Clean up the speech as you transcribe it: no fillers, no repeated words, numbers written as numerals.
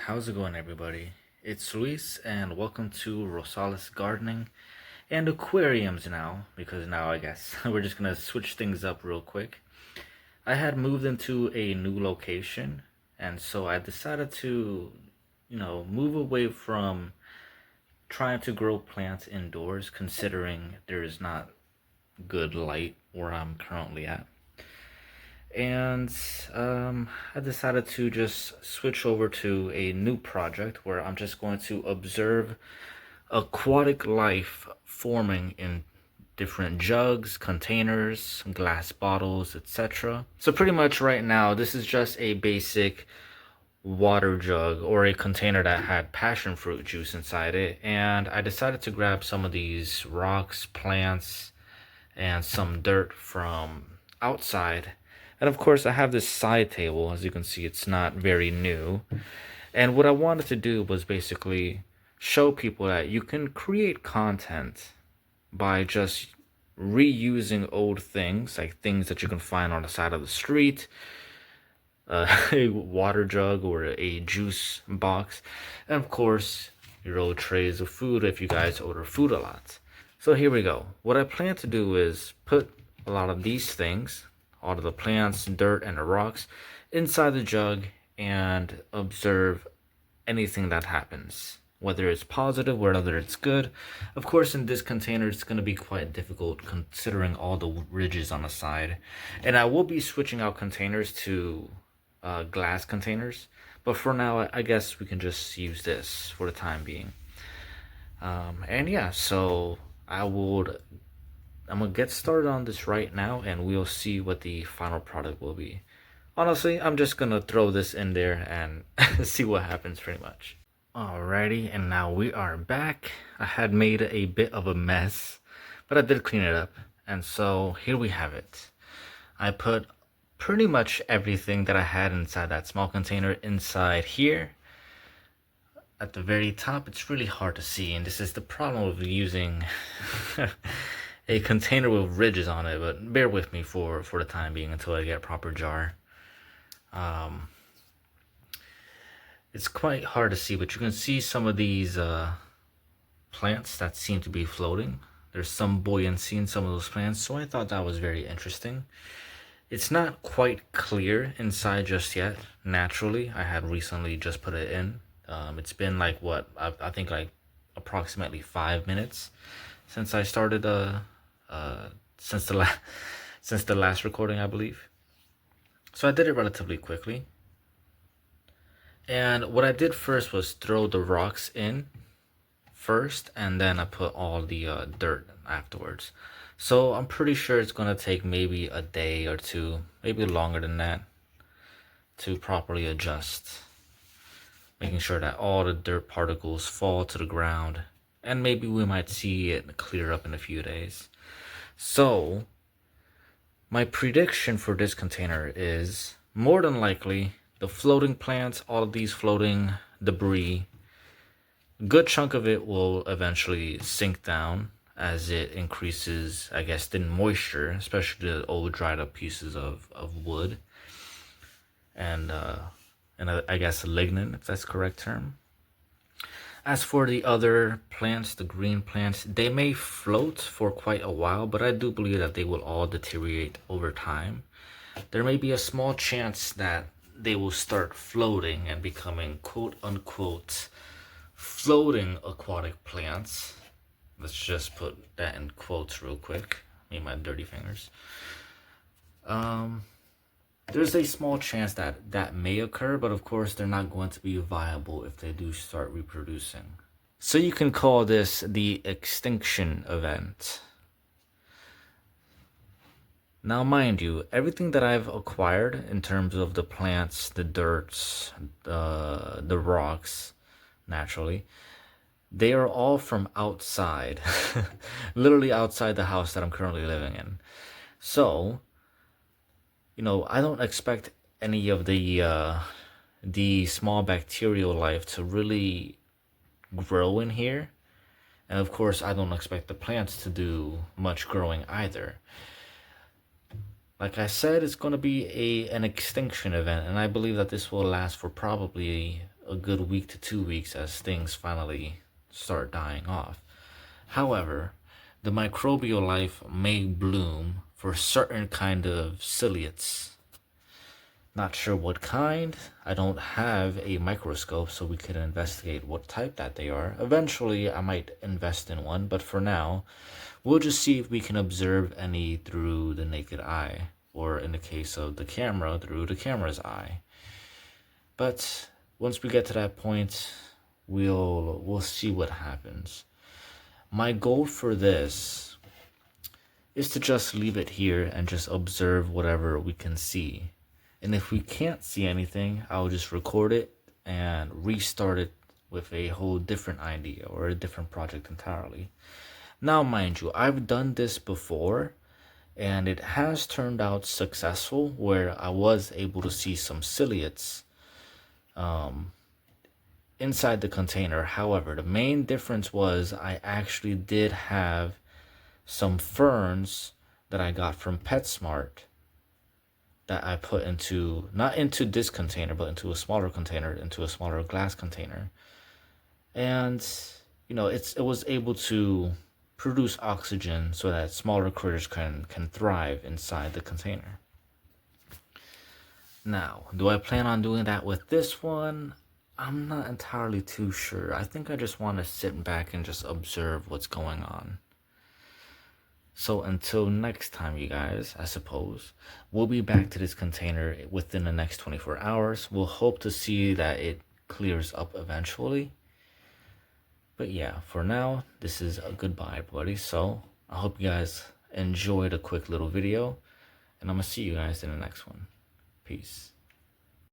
How's it going, everybody? It's Luis, and welcome to Rosales Gardening and Aquariums now, because now I guess we're just gonna switch things up real quick. I had moved into a new location, and so I decided to, move away from trying to grow plants indoors, considering there is not good light where I'm currently at. And I decided to just switch over to a new project where I'm just going to observe aquatic life forming in different jugs, containers, glass bottles, etc. So pretty much right now, this is just a basic water jug or a container that had passion fruit juice inside it. And I decided to grab some of these rocks, plants, and some dirt from outside. And of course, I have this side table. As you can see, it's not very new. And what I wanted to do was basically show people that you can create content by just reusing old things, like things that you can find on the side of the street, a water jug or a juice box, and of course, your old trays of food if you guys order food a lot. So here we go. What I plan to do is put a lot of these things, all of the plants, dirt, and the rocks inside the jug and observe anything that happens, whether it's positive, whether it's good. Of course, in this container, it's going to be quite difficult considering all the ridges on the side. And I will be switching out containers to glass containers. But for now, I guess we can just use this for the time being. And yeah, so I'm gonna get started on this right now, and we'll see what the final product will be. Honestly, I'm just gonna throw this in there and see what happens pretty much. Alrighty, and now we are back. I had made a bit of a mess, but I did clean it up. And so here we have it. I put pretty much everything that I had inside that small container inside here. At the very top, it's really hard to see, and this is the problem with using a container with ridges on it, but bear with me for the time being until I get a proper jar. It's quite hard to see, but you can see some of these plants that seem to be floating. There's some buoyancy in some of those plants, so I thought that was very interesting. It's not quite clear inside just yet. Naturally, I had recently just put it in. It's been like what I think like approximately 5 minutes since I started since the last recording, I believe. So I did it relatively quickly. And what I did first was throw the rocks in first, and then I put all the dirt afterwards. So I'm pretty sure it's gonna take maybe a day or two, maybe longer than that, to properly adjust. Making sure that all the dirt particles fall to the ground, and maybe we might see it clear up in a few days. So my prediction for this container is more than likely the floating plants, all of these floating debris, a good chunk of it will eventually sink down as it increases, I guess, the moisture, especially the old dried up pieces of wood and I guess lignin, if that's the correct term. As for the other plants, the green plants, they may float for quite a while, but I do believe that they will all deteriorate over time. There may be a small chance that they will start floating and becoming quote unquote floating aquatic plants. Let's just put that in quotes real quick. Me and my dirty fingers. There's a small chance that that may occur, but of course they're not going to be viable if they do start reproducing. So you can call this the extinction event. Now, mind you, everything that I've acquired in terms of the plants, the dirts, the rocks, naturally, they are all from outside, literally outside the house that I'm currently living in. So, I don't expect any of the small bacterial life to really grow in here. And of course, I don't expect the plants to do much growing either. Like I said, it's going to be an extinction event, and I believe that this will last for probably a good week to 2 weeks as things finally start dying off. However, the microbial life may bloom for certain kind of ciliates. Not sure what kind. I don't have a microscope so we could investigate what type that they are. Eventually, I might invest in one, but for now, we'll just see if we can observe any through the naked eye, or in the case of the camera, through the camera's eye. But once we get to that point, we'll see what happens. My goal for this is to just leave it here and just observe whatever we can see. And if we can't see anything, I'll just record it and restart it with a whole different idea or a different project entirely. Now, mind you, I've done this before and it has turned out successful where I was able to see some ciliates inside the container. However, the main difference was I actually did have some ferns that I got from PetSmart that I put into, not into this container, but into a smaller container, into a smaller glass container. And, you know, it was able to produce oxygen so that smaller critters can thrive inside the container. Now, do I plan on doing that with this one? I'm not entirely too sure. I think I just want to sit back and just observe what's going on. So until next time, you guys, I suppose, we'll be back to this container within the next 24 hours. We'll hope to see that it clears up eventually. But yeah, for now, this is a goodbye, everybody. So I hope you guys enjoyed a quick little video, and I'm going to see you guys in the next one. Peace.